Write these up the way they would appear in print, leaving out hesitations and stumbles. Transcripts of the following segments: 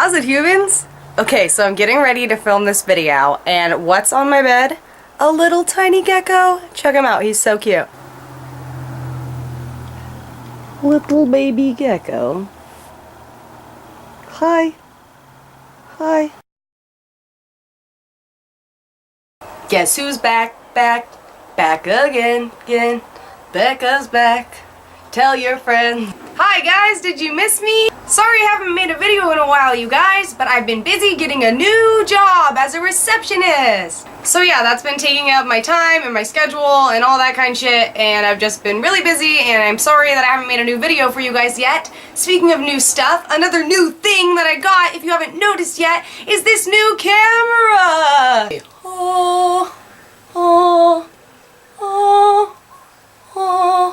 How's it, humans? Okay, so I'm getting ready to film this video, and what's on my bed? A little tiny gecko. Check him out, he's so cute. Little baby gecko. Hi. Hi. Guess who's back again. Becca's back. Tell your friends. Hi guys, did you miss me? Sorry I haven't made a video in a while, you guys, but I've been busy getting a new job as a receptionist. So yeah, that's been taking up my time and my schedule and all that kind of shit, and I've just been really busy, and I'm sorry that I haven't made a new video for you guys yet. Speaking of new stuff, another new thing that I got, if you haven't noticed yet, is this new camera.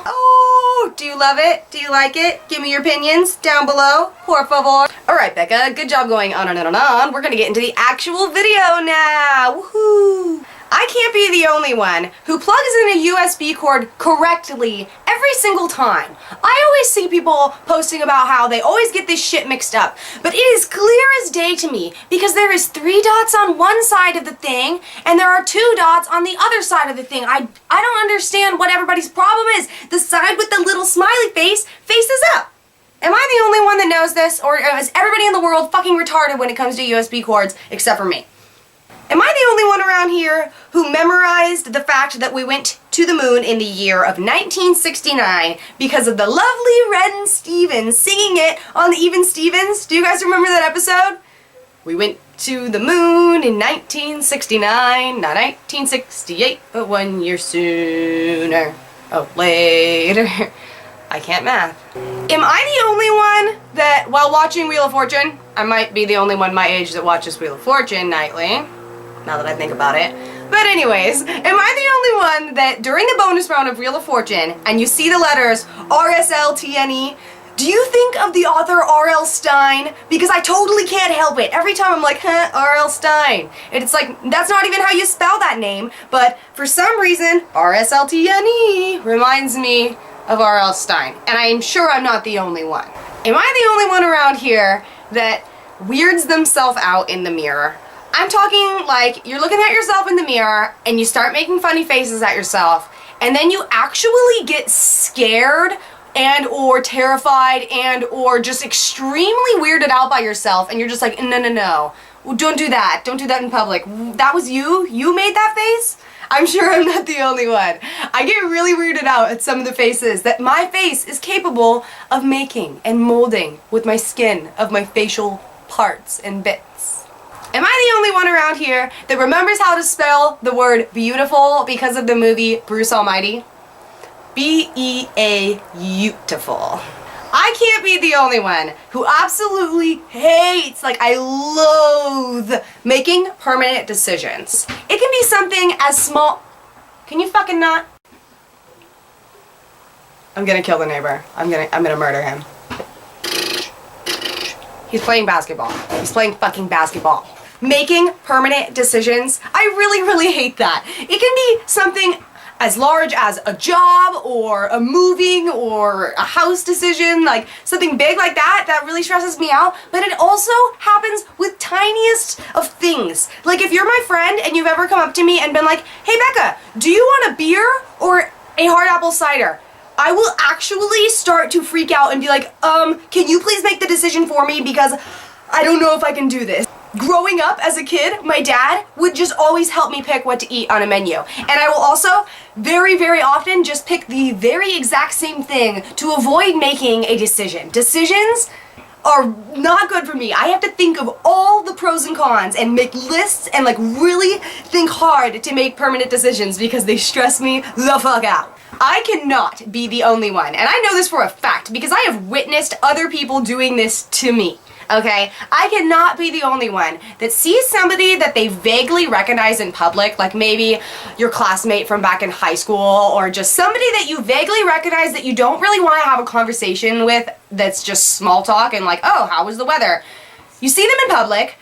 Oh, do you love it? Do you like it? Give me your opinions down below, por favor. Alright, Becca, good job going on and on and on. We're gonna get into the actual video now. Woohoo! I can't be the only one who plugs in a USB cord correctly every single time. I always see people posting about how they always get this shit mixed up, but it is clear as day to me because there is 3 dots on one side of the thing and there are 2 dots on the other side of the thing. I don't understand what everybody's problem is. The side with the little smiley face faces up. Am I the only one that knows this, or is everybody in the world fucking retarded when it comes to USB cords except for me? Am I the only one around here who memorized the fact that we went to the moon in the year of 1969 because of the lovely Ren Stevens singing it on the Even Stevens? Do you guys remember that episode? We went to the moon in 1969, not 1968, but 1 year sooner. Oh, later. I can't math. Am I the only one that, while watching Wheel of Fortune, I might be the only one my age that watches Wheel of Fortune nightly, now that I think about it. But anyways, am I the only one that during the bonus round of Wheel of Fortune, and you see the letters RSLTNE, do you think of the author R.L. Stine? Because I totally can't help it. Every time I'm like, huh, R.L. Stine. And it's like, that's not even how you spell that name, but for some reason, RSLTNE reminds me of R.L. Stine. And I'm sure I'm not the only one. Am I the only one around here that weirds themselves out in the mirror? I'm talking like you're looking at yourself in the mirror and you start making funny faces at yourself, and then you actually get scared and or terrified and or just extremely weirded out by yourself, and you're just like, no, don't do that. Don't do that in public. That was you? You made that face? I'm sure I'm not the only one. I get really weirded out at some of the faces that my face is capable of making and molding with my skin of my facial parts and bits. Am I the only one around here that remembers how to spell the word beautiful because of the movie Bruce Almighty? B-E-A-beautiful. I can't be the only one who absolutely hates, like I loathe, making permanent decisions. It can be something as small... Can you fucking not? I'm gonna kill the neighbor. I'm gonna murder him. He's playing basketball. He's playing fucking basketball. Making permanent decisions, I really hate that. It can be something as large as a job or a moving or a house decision, like something big like that, that really stresses me out, but it also happens with tiniest of things. Like if you're my friend and you've ever come up to me and been like, hey Becca, do you want a beer or a hard apple cider? I will actually start to freak out and be like, can you please make the decision for me because I don't know if I can do this. Growing up as a kid, my dad would just always help me pick what to eat on a menu. And I will also very often just pick the very exact same thing to avoid making a decision. Decisions are not good for me. I have to think of all the pros and cons and make lists and like really think hard to make permanent decisions because they stress me the fuck out. I cannot be the only one, and I know this for a fact because I have witnessed other people doing this to me. Okay, I cannot be the only one that sees somebody that they vaguely recognize in public, like maybe your classmate from back in high school, or just somebody that you vaguely recognize that you don't really want to have a conversation with, that's just small talk and like, oh, how was the weather? You see them in public,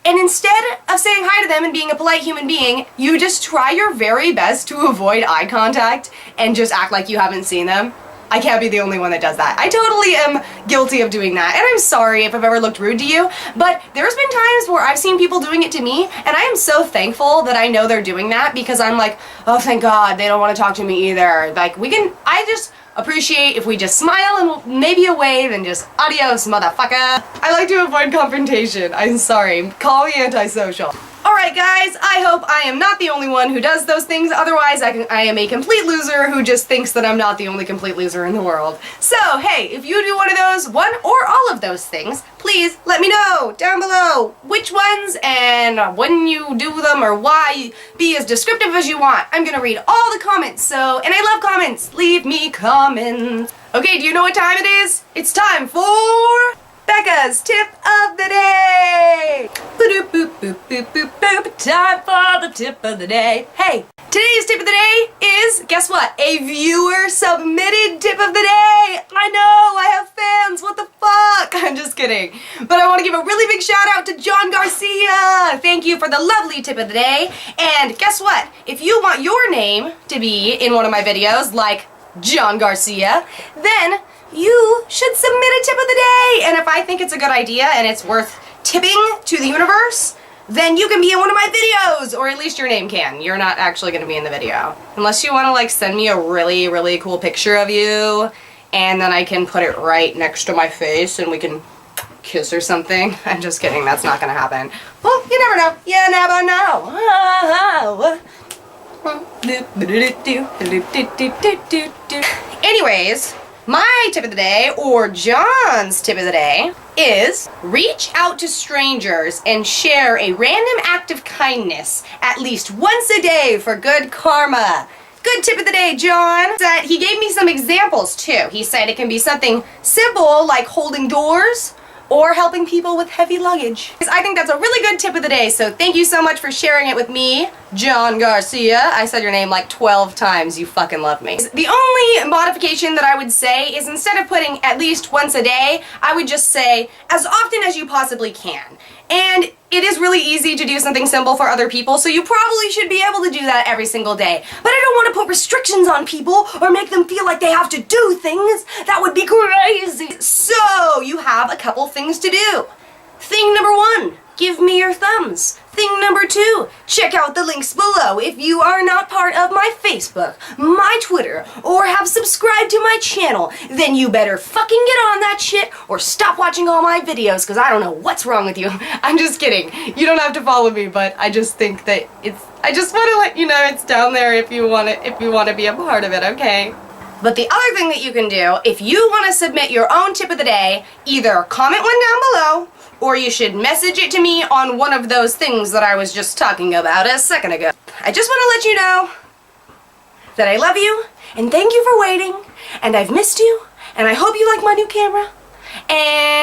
and instead of saying hi to them and being a polite human being, you just try your very best to avoid eye contact and just act like you haven't seen them. I can't be the only one that does that. I totally am guilty of doing that, and I'm sorry if I've ever looked rude to you, but there's been times where I've seen people doing it to me, and I am so thankful that I know they're doing that, because I'm like, oh, thank God, they don't want to talk to me either. Like, I just appreciate if we just smile and maybe a wave and just adios, motherfucker. I like to avoid confrontation. I'm sorry. Call me antisocial. Alright guys, I hope I am not the only one who does those things, otherwise I am a complete loser who just thinks that I'm not the only complete loser in the world. So, hey, if you do one of those, one or all of those things, please let me know down below which ones and when you do them or why. Be as descriptive as you want. I'm gonna read all the comments, and I love comments. Leave me comments. Okay, do you know what time it is? It's time for Becca's tip of the day! Boop, boop, boop, boop, boop, boop. Time for the tip of the day. Hey, today's tip of the day is, guess what? A viewer submitted tip of the day! I know, I have fans, what the fuck? I'm just kidding. But I want to give a really big shout out to John Garcia! Thank you for the lovely tip of the day. And guess what? If you want your name to be in one of my videos, like John Garcia, then you should submit a tip of the day, and if I think it's a good idea and it's worth tipping to the universe, then you can be in one of my videos, or at least your name can. You're not actually going to be in the video. Unless you want to like send me a really, really cool picture of you, and then I can put it right next to my face and we can kiss or something. I'm just kidding, that's not going to happen. Well, you never know. You never know. Anyways, my tip of the day, or John's tip of the day, is reach out to strangers and share a random act of kindness at least once a day for good karma. Good tip of the day, John. He gave me some examples too. He said it can be something simple like holding doors or helping people with heavy luggage. I think that's a really good tip of the day, so thank you so much for sharing it with me, John Garcia. I said your name like 12 times, you fucking love me. The only modification that I would say is instead of putting at least once a day, I would just say as often as you possibly can. And it is really easy to do something simple for other people, so you probably should be able to do that every single day. But I don't want to put restrictions on people or make them feel like they have to do things. That would be crazy. So you have a couple things to do. Thing number one, give me your thumbs. Thing number two, check out the links below if you are not part of my Facebook, my Twitter, or have subscribed to my channel. Then you better fucking get on that shit or stop watching all my videos, because I don't know what's wrong with you. I'm just kidding. You don't have to follow me, but I just think that I just want to let you know it's down there if you want to be a part of it, okay? But the other thing that you can do, if you want to submit your own tip of the day, either comment one down below, or you should message it to me on one of those things that I was just talking about a second ago. I just want to let you know that I love you, and thank you for waiting, and I've missed you, and I hope you like my new camera, and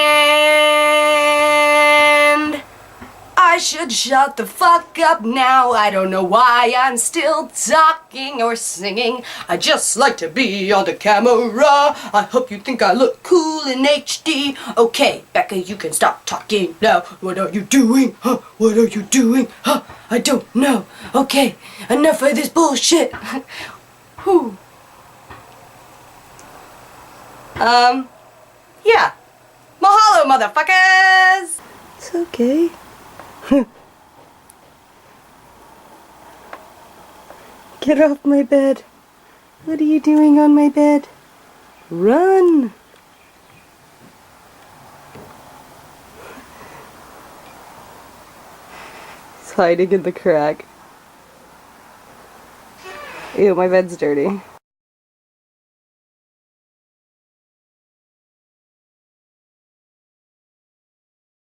I should shut the fuck up now. I don't know why I'm still talking or singing. I just like to be on the camera. I hope you think I look cool in HD. Okay, Becca, you can stop talking now. What are you doing? Huh? What are you doing? Huh? I don't know. Okay, enough of this bullshit. Whew. Yeah. Mahalo, motherfuckers! It's okay. Get off my bed. What are you doing on my bed? Run! He's hiding in the crack. Ew, my bed's dirty.